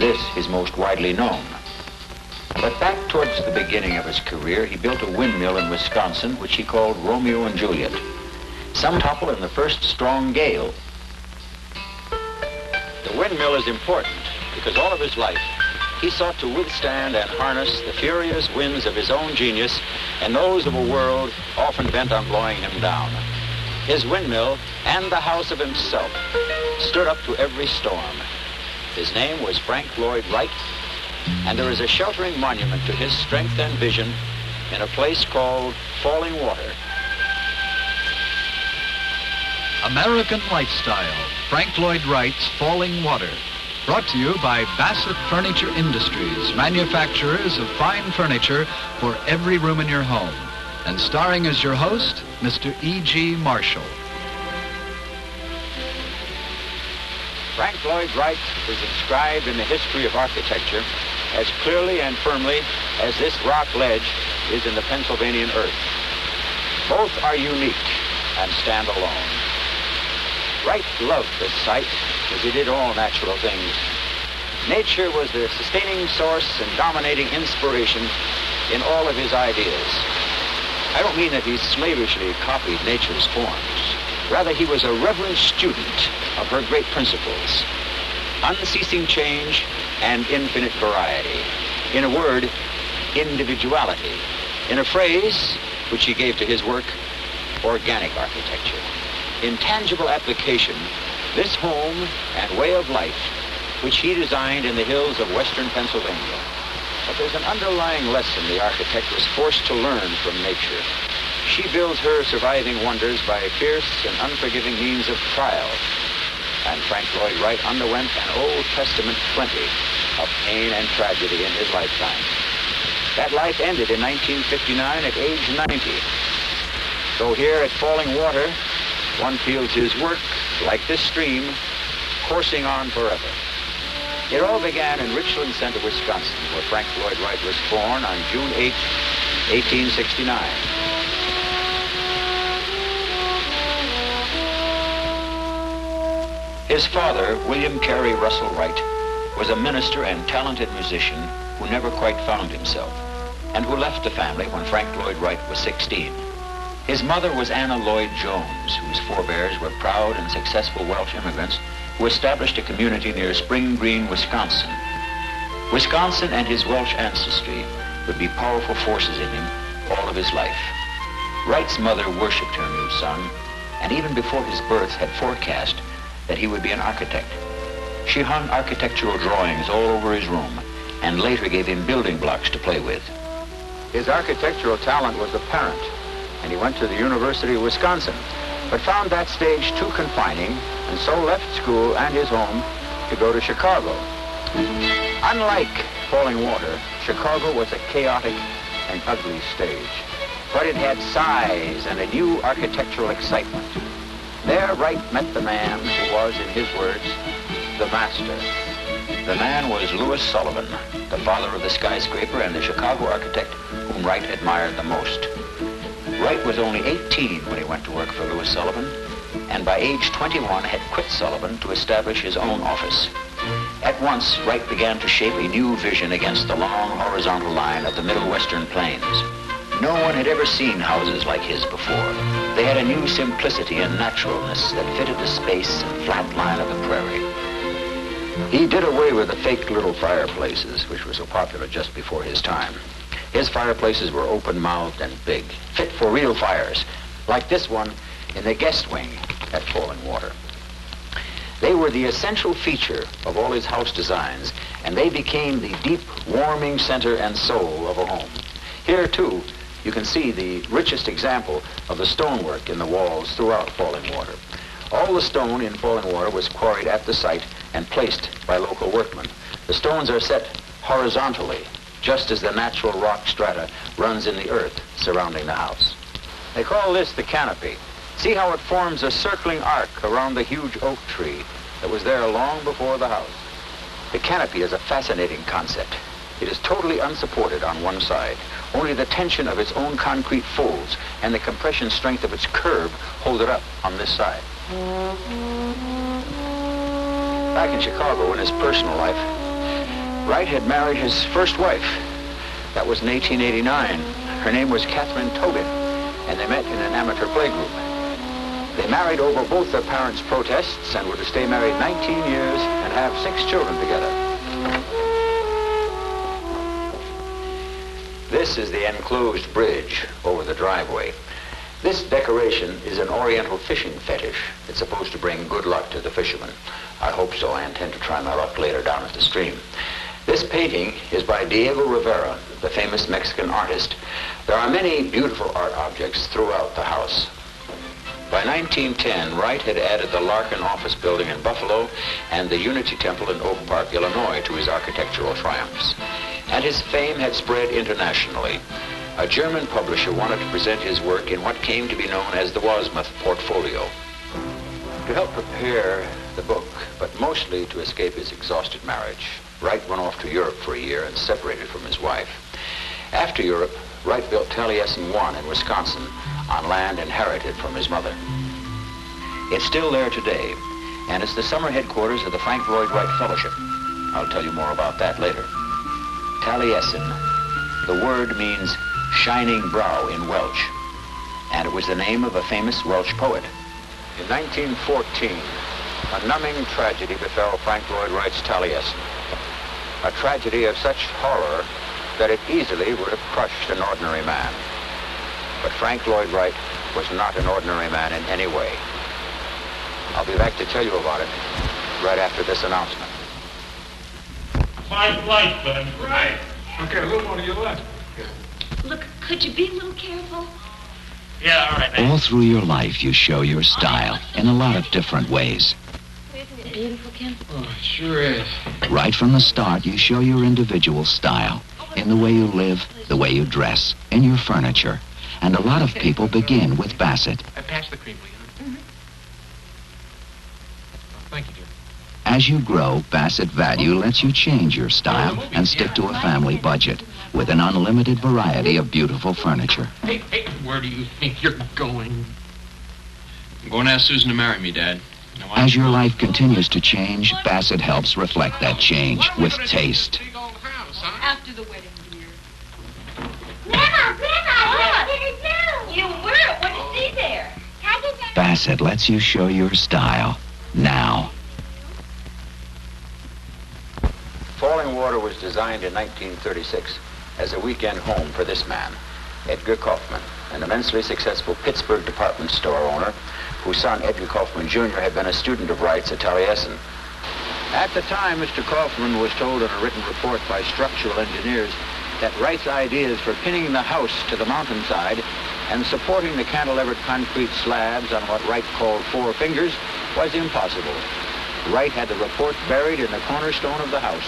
this his most widely known. But back towards the beginning of his career, he built a windmill in Wisconsin, which he called Romeo and Juliet. Some topple in the first strong gale. The windmill is important because all of his life, he sought to withstand and harness the furious winds of his own genius and those of a world often bent on blowing him down. His windmill and the house of himself stood up to every storm. His name was Frank Lloyd Wright, and there is a sheltering monument to his strength and vision in a place called Fallingwater. American Lifestyle, Frank Lloyd Wright's Fallingwater. Brought to you by Bassett Furniture Industries, manufacturers of fine furniture for every room in your home. And starring as your host, Mr. E.G. Marshall. Frank Lloyd Wright is inscribed in the history of architecture as clearly and firmly as this rock ledge is in the Pennsylvanian earth. Both are unique and stand alone. Wright loved this site as he did all natural things. Nature was the sustaining source and dominating inspiration in all of his ideas. I don't mean that he slavishly copied nature's forms. Rather, he was a reverent student of her great principles. Unceasing change and infinite variety. In a word, individuality. In a phrase, which he gave to his work, organic architecture. In tangible application, this home and way of life, which he designed in the hills of western Pennsylvania. But there's an underlying lesson the architect was forced to learn from nature. She builds her surviving wonders by fierce and unforgiving means of trial. And Frank Lloyd Wright underwent an Old Testament plenty of pain and tragedy in his lifetime. That life ended in 1959 at age 90. So here at Fallingwater, one feels his work, like this stream, coursing on forever. It all began in Richland Center, Wisconsin, where Frank Lloyd Wright was born on June 8, 1869. His father, William Carey Russell Wright, was a minister and talented musician who never quite found himself, and who left the family when Frank Lloyd Wright was 16. His mother was Anna Lloyd Jones, whose forebears were proud and successful Welsh immigrants who established a community near Spring Green, Wisconsin. Wisconsin and his Welsh ancestry would be powerful forces in him all of his life. Wright's mother worshipped her new son, and even before his birth had forecast that he would be an architect. She hung architectural drawings all over his room and later gave him building blocks to play with. His architectural talent was apparent, and he went to the University of Wisconsin, but found that stage too confining, and so left school and his home to go to Chicago. Unlike Fallingwater, Chicago was a chaotic and ugly stage, but it had size and a new architectural excitement. There Wright met the man who was, in his words, the master. The man was Louis Sullivan, the father of the skyscraper and the Chicago architect whom Wright admired the most. Wright was only 18 when he went to work for Louis Sullivan, and by age 21 had quit Sullivan to establish his own office. At once, Wright began to shape a new vision against the long horizontal line of the Middle Western Plains. No one had ever seen houses like his before. They had a new simplicity and naturalness that fitted the space and flat line of the prairie. He did away with the fake little fireplaces, which were so popular just before his time. His fireplaces were open-mouthed and big, fit for real fires, like this one in the guest wing at Fallingwater. They were the essential feature of all his house designs, and they became the deep, warming center and soul of a home. Here, too, you can see the richest example of the stonework in the walls throughout Fallingwater. All the stone in Fallingwater was quarried at the site and placed by local workmen. The stones are set horizontally, just as the natural rock strata runs in the earth surrounding the house. They call this the canopy. See how it forms a circling arc around the huge oak tree that was there long before the house. The canopy is a fascinating concept. It is totally unsupported on one side. Only the tension of its own concrete folds and the compression strength of its curve hold it up on this side. Back in Chicago, in his personal life, Wright had married his first wife. That was in 1889. Her name was Catherine Tobin, and they met in an amateur playgroup. They married over both their parents' protests and were to stay married 19 years and have 6 children together. This is the enclosed bridge over the driveway. This decoration is an oriental fishing fetish. It's supposed to bring good luck to the fishermen. I hope so. I intend to try my luck later down at the stream. This painting is by Diego Rivera, the famous Mexican artist. There are many beautiful art objects throughout the house. By 1910, Wright had added the Larkin office building in Buffalo and the Unity Temple in Oak Park, Illinois, to his architectural triumphs. And his fame had spread internationally. A German publisher wanted to present his work in what came to be known as the Wasmuth Portfolio. To help prepare the book, but mostly to escape his exhausted marriage, Wright went off to Europe for a year and separated from his wife. After Europe, Wright built Taliesin 1 in Wisconsin on land inherited from his mother. It's still there today, and it's the summer headquarters of the Frank Lloyd Wright Fellowship. I'll tell you more about that later. Taliesin, the word means shining brow in Welsh, and it was the name of a famous Welsh poet. In 1914, a numbing tragedy befell Frank Lloyd Wright's Taliesin, a tragedy of such horror that it easily would have crushed an ordinary man. But Frank Lloyd Wright was not an ordinary man in any way. I'll be back to tell you about it right after this announcement. 5 lights, Ben. Right. Okay, a little more to your left. Look, could you be a little careful? Yeah, all right, man. All through your life, you show your style in a lot of different ways. Isn't it beautiful, Kim? Oh, it sure is. Right from the start, you show your individual style in the way you live, the way you dress, in your furniture. And a lot of people begin with Bassett. Pass the cream, will you? Mm-hmm. Oh, thank you, dear. As you grow, Bassett Value lets you change your style and stick to a family budget with an unlimited variety of beautiful furniture. Hey, where do you think you're going? I'm going to ask Susan to marry me, Dad. As your life continues to change, Bassett helps reflect that change with taste. After the wedding, dear. Grandma! What did it do? You were. What did you see there? Bassett lets you show your style now. Fallingwater was designed in 1936 as a weekend home for this man, Edgar Kaufman, an immensely successful Pittsburgh department store owner whose son, Edgar Kaufman Jr., had been a student of Wright's at Taliesin. At the time, Mr. Kaufman was told in a written report by structural engineers that Wright's ideas for pinning the house to the mountainside and supporting the cantilevered concrete slabs on what Wright called 4 fingers was impossible. Wright had the report buried in the cornerstone of the house.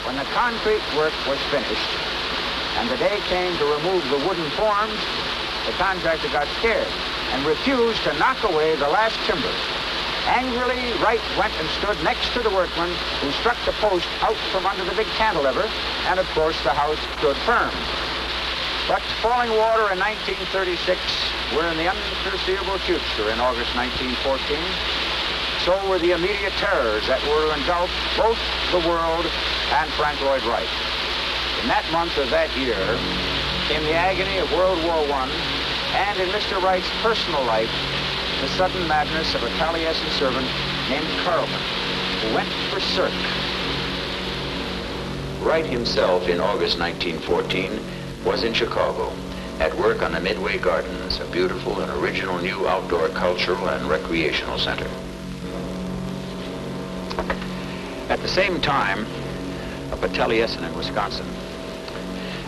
When the concrete work was finished and the day came to remove the wooden forms, the contractor got scared and refused to knock away the last timber. Angrily, Wright went and stood next to the workman who struck the post out from under the big cantilever, and of course the house stood firm. But Fallingwater in 1936 were in the unforeseeable future in August 1914. So were the immediate terrors that were to engulf both the world and Frank Lloyd Wright. In that month of that year came the agony of World War I, and in Mr. Wright's personal life, the sudden madness of a Taliesin servant named Carlton, who went berserk. Wright himself, in August 1914, was in Chicago, at work on the Midway Gardens, a beautiful and original new outdoor cultural and recreational center. At the same time, up at Taliesin in Wisconsin,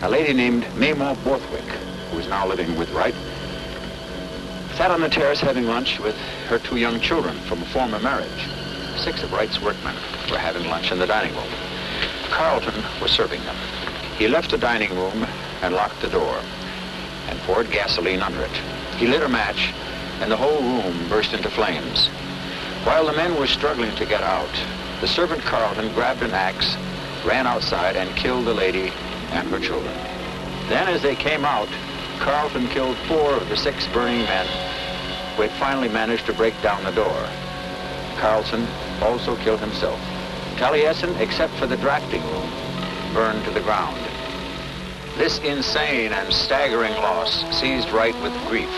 a lady named Mamie Borthwick, who is now living with Wright, sat on the terrace having lunch with her 2 young children from a former marriage. 6 of Wright's workmen were having lunch in the dining room. Carlton was serving them. He left the dining room and locked the door and poured gasoline under it. He lit a match, and the whole room burst into flames. While the men were struggling to get out, the servant Carlton grabbed an axe, ran outside, and killed the lady and her children. Then, as they came out, Carlton killed 4 of the 6 burning men who had finally managed to break down the door. Carlton also killed himself Taliesin, except for the drafting room, burned to the ground. This insane and staggering loss seized Wright with grief,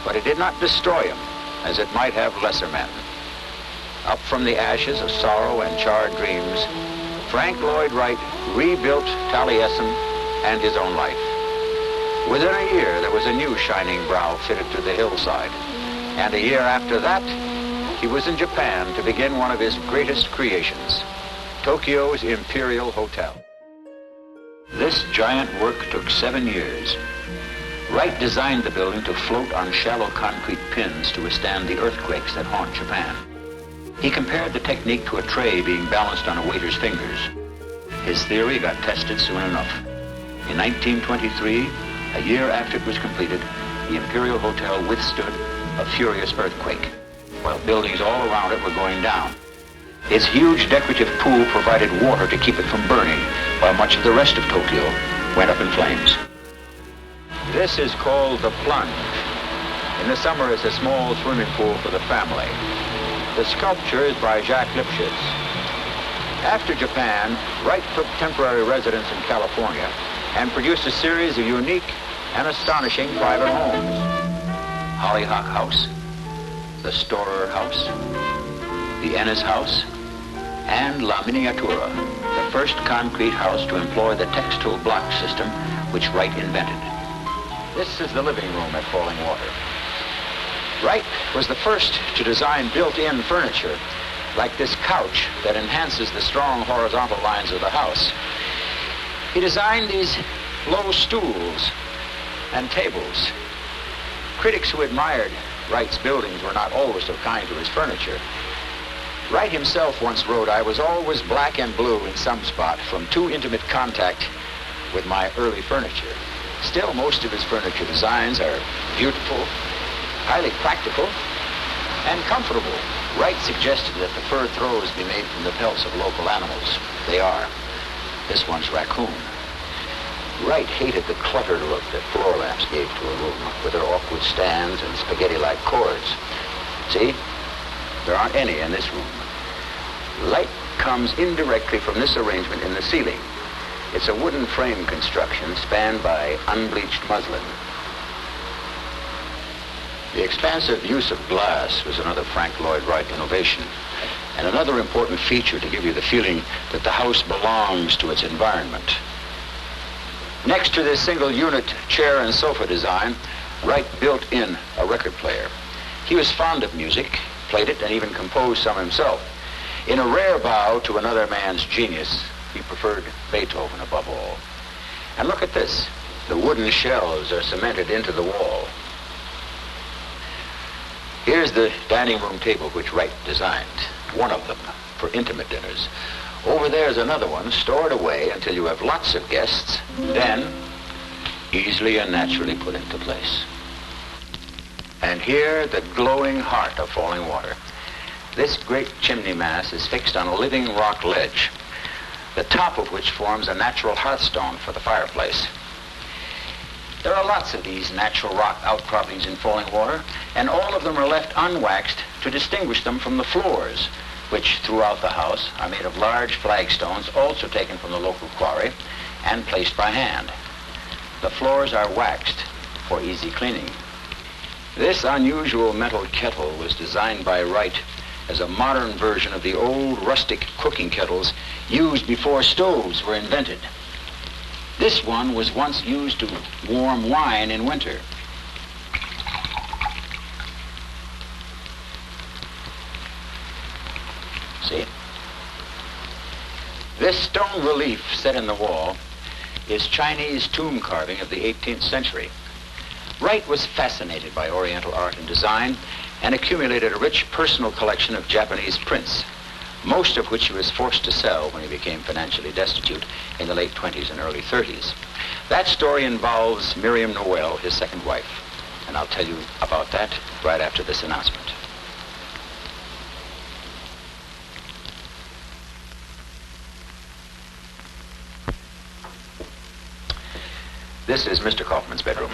but it did not destroy him, as it might have lesser men. Up from the ashes of sorrow and charred dreams, Frank Lloyd Wright rebuilt Taliesin and his own life. Within a year, there was a new shining brow fitted to the hillside, and a year after that, he was in Japan to begin one of his greatest creations, Tokyo's Imperial Hotel. This giant work took 7 years. Wright designed the building to float on shallow concrete pins to withstand the earthquakes that haunt Japan. He compared the technique to a tray being balanced on a waiter's fingers. His theory got tested soon enough. In 1923, a year after it was completed, the Imperial Hotel withstood a furious earthquake, while buildings all around it were going down. Its huge decorative pool provided water to keep it from burning, while much of the rest of Tokyo went up in flames. This is called the plunge. In the summer, it's a small swimming pool for the family. The sculpture is by Jacques Lipschitz. After Japan, Wright took temporary residence in California and produced a series of unique and astonishing private homes. Hollyhock House, the Storer House, the Ennis House, and La Miniatura, the first concrete house to employ the textile block system which Wright invented. This is the living room at Fallingwater. Wright was the first to design built-in furniture, like this couch that enhances the strong horizontal lines of the house. He designed these low stools and tables. Critics who admired Wright's buildings were not always so kind to his furniture. Wright himself once wrote, "I was always black and blue in some spot from too intimate contact with my early furniture." Still, most of his furniture designs are beautiful, highly practical, and comfortable. Wright suggested that the fur throws be made from the pelts of local animals. They are. This one's raccoon. Wright hated the cluttered look that floor lamps gave to a room, with their awkward stands and spaghetti-like cords. See? There aren't any in this room. Light comes indirectly from this arrangement in the ceiling. It's a wooden frame construction spanned by unbleached muslin. The expansive use of glass was another Frank Lloyd Wright innovation, and another important feature to give you the feeling that the house belongs to its environment. Next to this single-unit chair and sofa design, Wright built in a record player. He was fond of music, played it, and even composed some himself. In a rare bow to another man's genius, he preferred Beethoven above all. And look at this. The wooden shelves are cemented into the wall. Here's the dining room table which Wright designed, one of them for intimate dinners. Over there's another one stored away until you have lots of guests, then easily and naturally put into place. And here, the glowing heart of Fallingwater. This great chimney mass is fixed on a living rock ledge, the top of which forms a natural hearthstone for the fireplace. There are lots of these natural rock outcroppings in Fallingwater, and all of them are left unwaxed to distinguish them from the floors, which throughout the house are made of large flagstones, also taken from the local quarry and placed by hand. The floors are waxed for easy cleaning. This unusual metal kettle was designed by Wright as a modern version of the old rustic cooking kettles used before stoves were invented. This one was once used to warm wine in winter. See? This stone relief set in the wall is Chinese tomb carving of the 18th century. Wright was fascinated by Oriental art and design and accumulated a rich personal collection of Japanese prints, most of which he was forced to sell when he became financially destitute in the late 20s and early 30s. That story involves Miriam Noel, his second wife, and I'll tell you about that right after this announcement. This is Mr. Kaufman's bedroom.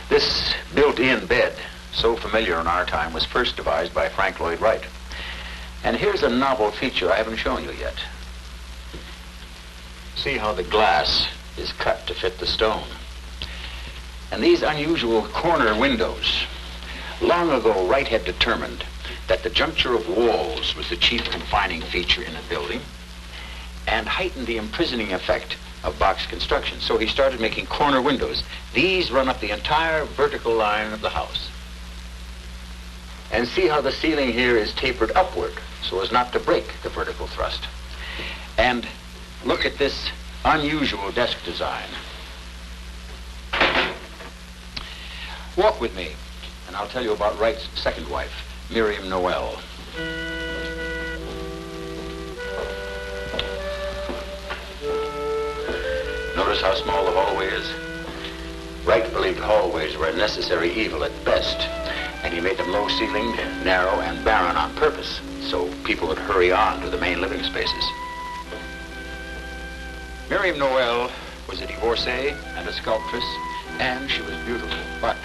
This built-in bed, so familiar in our time, was first devised by Frank Lloyd Wright. And here's a novel feature I haven't shown you yet. See how the glass is cut to fit the stone. And these unusual corner windows. Long ago, Wright had determined that the juncture of walls was the chief confining feature in a building and heightened the imprisoning effect of box construction. So he started making corner windows. These run up the entire vertical line of the house. And see how the ceiling here is tapered upward so as not to break the vertical thrust. And look at this unusual desk design. Walk with me, and I'll tell you about Wright's second wife, Miriam Noel. Notice how small the hallway is? Wright believed hallways were a necessary evil at best, and he made them low-ceilinged, narrow, and barren on purpose, so people would hurry on to the main living spaces. Miriam Noel was a divorcee and a sculptress, and she was beautiful, but,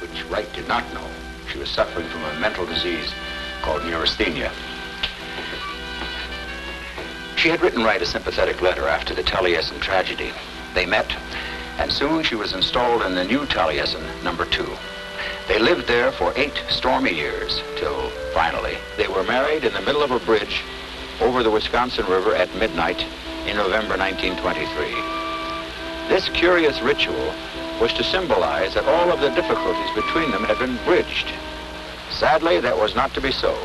which Wright did not know, she was suffering from a mental disease called neurasthenia. She had written Wright a sympathetic letter after the Taliesin tragedy. They met, and soon she was installed in the new Taliesin, number 2. They lived there for 8 stormy years, till finally they were married in the middle of a bridge over the Wisconsin River at midnight in November 1923. This curious ritual was to symbolize that all of the difficulties between them had been bridged. Sadly, that was not to be so.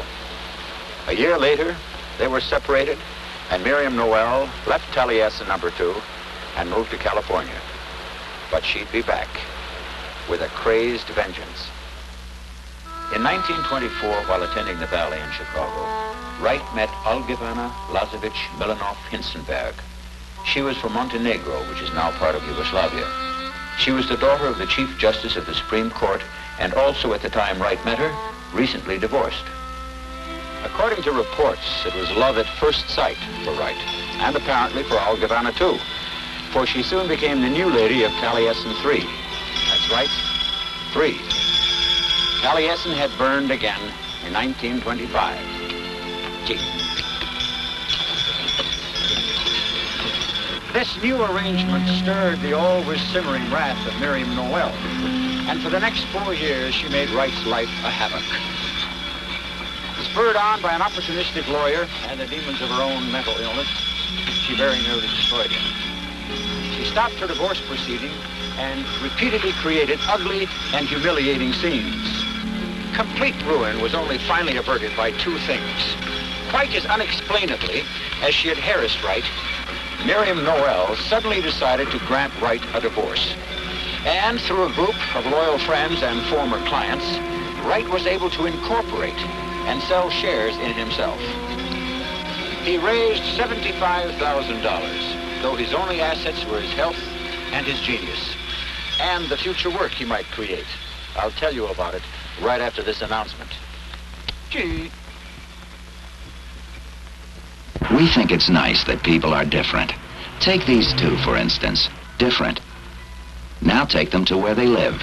A year later, they were separated, and Miriam Noel left Taliesin number 2 and moved to California. But she'd be back with a crazed vengeance. In 1924, while attending the ballet in Chicago, Wright met Olgivana Lazovich Milanov-Hinsenberg. She was from Montenegro, which is now part of Yugoslavia. She was the daughter of the Chief Justice of the Supreme Court, and also at the time Wright met her, recently divorced. According to reports, it was love at first sight for Wright, and apparently for Olgivana too, for she soon became the new lady of Taliesin 3. That's right, 3. Taliesin had burned again in 1925. Gee. This new arrangement stirred the always simmering wrath of Miriam Noel, and for the next 4 years she made Wright's life a havoc. Spurred on by an opportunistic lawyer and the demons of her own mental illness, she very nearly destroyed him. She stopped her divorce proceeding and repeatedly created ugly and humiliating scenes. Complete ruin was only finally averted by 2 things. Quite as unexplainably as she had harassed Wright, Miriam Noel suddenly decided to grant Wright a divorce. And through a group of loyal friends and former clients, Wright was able to incorporate and sell shares in himself. He raised $75,000, though his only assets were his health and his genius, and the future work he might create. I'll tell you about it right after this announcement. Gee. We think it's nice that people are different. Take these 2, for instance. Different. Now take them to where they live.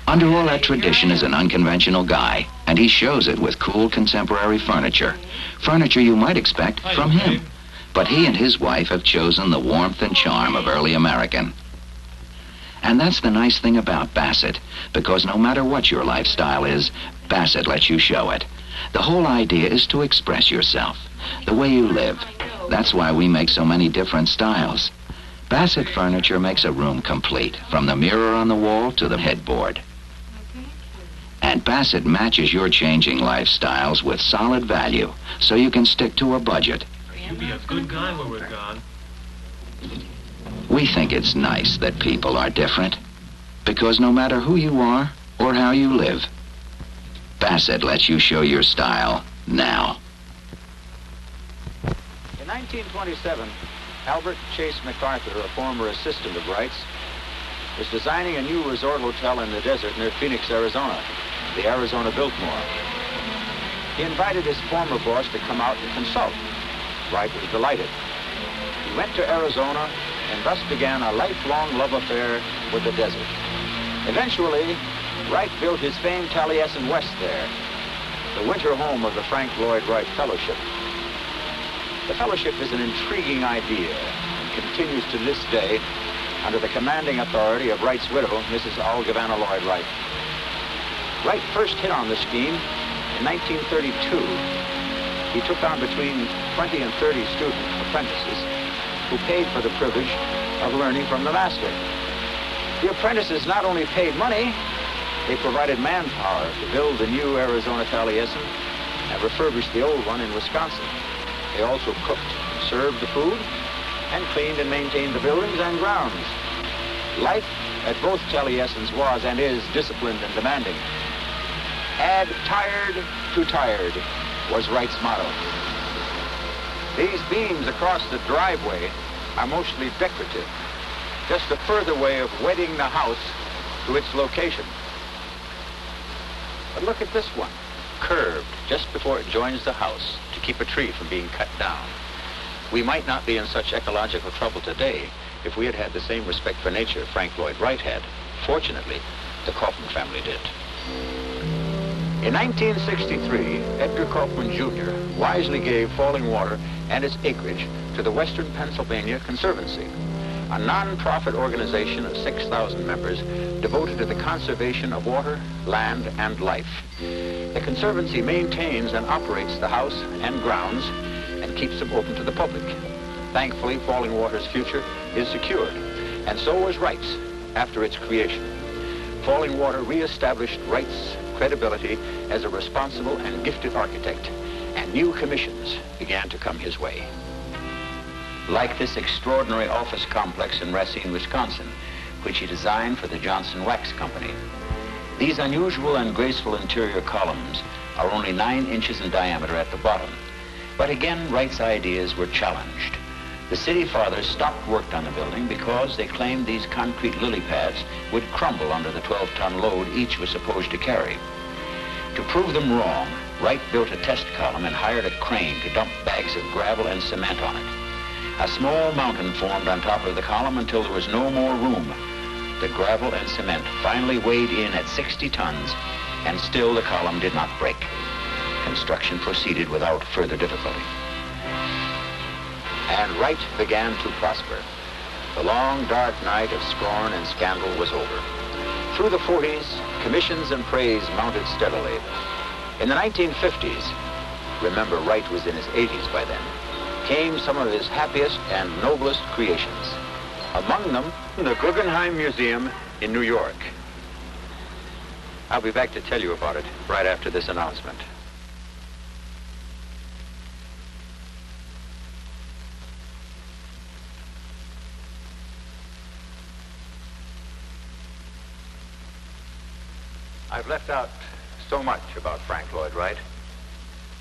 Under all that tradition is an unconventional guy, and he shows it with cool contemporary furniture. Furniture you might expect from him. But he and his wife have chosen the warmth and charm of early American. And that's the nice thing about Bassett, because no matter what your lifestyle is, Bassett lets you show it. The whole idea is to express yourself, the way you live. That's why we make so many different styles. Bassett furniture makes a room complete, from the mirror on the wall to the headboard. And Bassett matches your changing lifestyles with solid value, so you can stick to a budget. You'll be a good guy when we're gone. We think it's nice that people are different, because no matter who you are or how you live, Bassett lets you show your style now. In 1927, Albert Chase MacArthur, a former assistant of Wright's, was designing a new resort hotel in the desert near Phoenix, Arizona, the Arizona Biltmore. He invited his former boss to come out and consult. Wright was delighted. He went to Arizona and thus began a lifelong love affair with the desert. Eventually, Wright built his famed Taliesin West there. the winter home of the Frank Lloyd Wright Fellowship. The fellowship is an intriguing idea and continues to this day under the commanding authority of Wright's widow, Mrs. Algivanna Lloyd Wright. Wright first hit on the scheme in 1932. He took on between 20 and 30 student apprentices who paid for the privilege of learning from the master. The apprentices not only paid money, they provided manpower to build the new Arizona Taliesin and refurbish the old one in Wisconsin. They also cooked, served the food, and cleaned and maintained the buildings and grounds. Life at both Taliesins was and is disciplined and demanding. Add tired to tired was Wright's motto. These beams across the driveway are mostly decorative, just a further way of wedding the house to its location. But look at this one, curved just before it joins the house to keep a tree from being cut down. We might not be in such ecological trouble today if we had had the same respect for nature Frank Lloyd Wright had. Fortunately, the Kaufman family did. In 1963, Edgar Kaufman Jr. wisely gave Fallingwater and its acreage to the Western Pennsylvania Conservancy, a non-profit organization of 6,000 members devoted to the conservation of water, land, and life. The Conservancy maintains and operates the house and grounds and keeps them open to the public. Thankfully, Fallingwater's future is secured, and so was Wright's after its creation. Fallingwater re-established Wright's credibility as a responsible and gifted architect, and new commissions began to come his way. Like this extraordinary office complex in Racine, Wisconsin, which he designed for the Johnson Wax Company. These unusual and graceful interior columns are only 9 inches in diameter at the bottom. But again, Wright's ideas were challenged. The city fathers stopped work on the building because they claimed these concrete lily pads would crumble under the 12-ton load each was supposed to carry. To prove them wrong, Wright built a test column and hired a crane to dump bags of gravel and cement on it. A small mountain formed on top of the column until there was no more room. The gravel and cement finally weighed in at 60 tons, and still the column did not break. Construction proceeded without further difficulty. And Wright began to prosper. The long, dark night of scorn and scandal was over. Through the 40s, commissions and praise mounted steadily. In the 1950s, remember Wright was in his 80s by then, came some of his happiest and noblest creations. Among them, the Guggenheim Museum in New York. I'll be back to tell you about it right after this announcement. I've left out so much about Frank Lloyd Wright.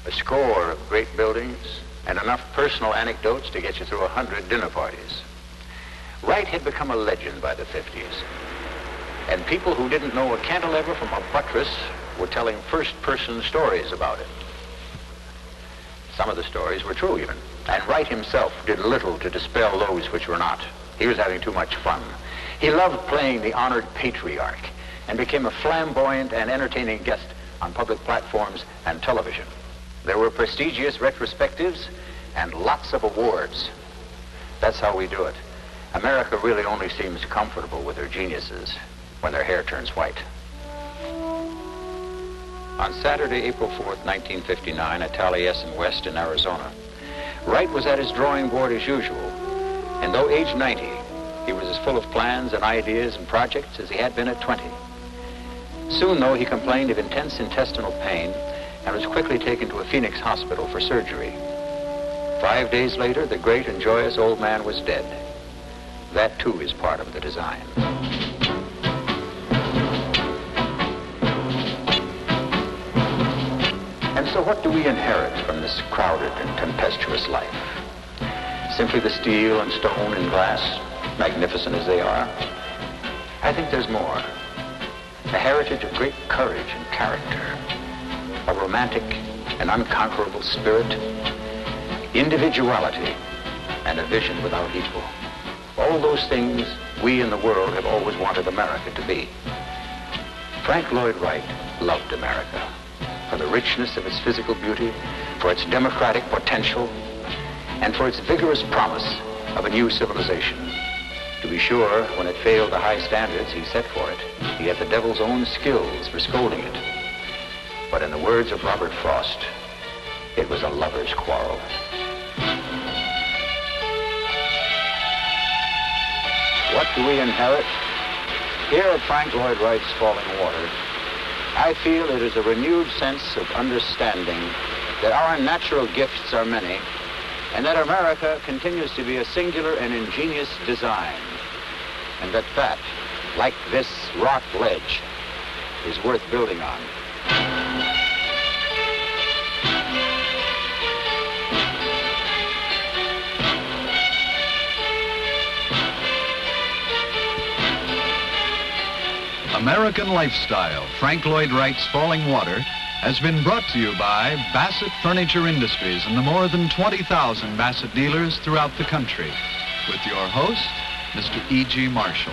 A score of great buildings and enough personal anecdotes to get you through 100 dinner parties. Wright had become a legend by the 50s. And people who didn't know a cantilever from a buttress were telling first-person stories about it. Some of the stories were true even. And Wright himself did little to dispel those which were not. He was having too much fun. He loved playing the honored patriarch and became a flamboyant and entertaining guest on public platforms and television. There were prestigious retrospectives and lots of awards. That's how we do it. America really only seems comfortable with her geniuses when their hair turns white. On Saturday, April 4th, 1959, at Taliesin West in Arizona, Wright was at his drawing board as usual, and though age 90, he was as full of plans and ideas and projects as he had been at 20. Soon, though, he complained of intense intestinal pain and was quickly taken to a Phoenix hospital for surgery. 5 days later, the great and joyous old man was dead. That, too, is part of the design. And so what do we inherit from this crowded and tempestuous life? Simply the steel and stone and glass, magnificent as they are? I think there's more. A heritage of great courage and character, a romantic and unconquerable spirit, individuality, and a vision without equal. All those things we in the world have always wanted America to be. Frank Lloyd Wright loved America. From for the richness of its physical beauty, for its democratic potential, and for its vigorous promise of a new civilization. To be sure, when it failed the high standards he set for it, he had the devil's own skills for scolding it. But in the words of Robert Frost, it was a lover's quarrel. What do we inherit? Here at Frank Lloyd Wright's Fallingwater, I feel it is a renewed sense of understanding that our natural gifts are many, and that America continues to be a singular and ingenious design, and that, like this rock ledge, is worth building on. American Lifestyle, Frank Lloyd Wright's Fallingwater, has been brought to you by Bassett Furniture Industries and the more than 20,000 Bassett dealers throughout the country. With your host, Mr. E.G. Marshall.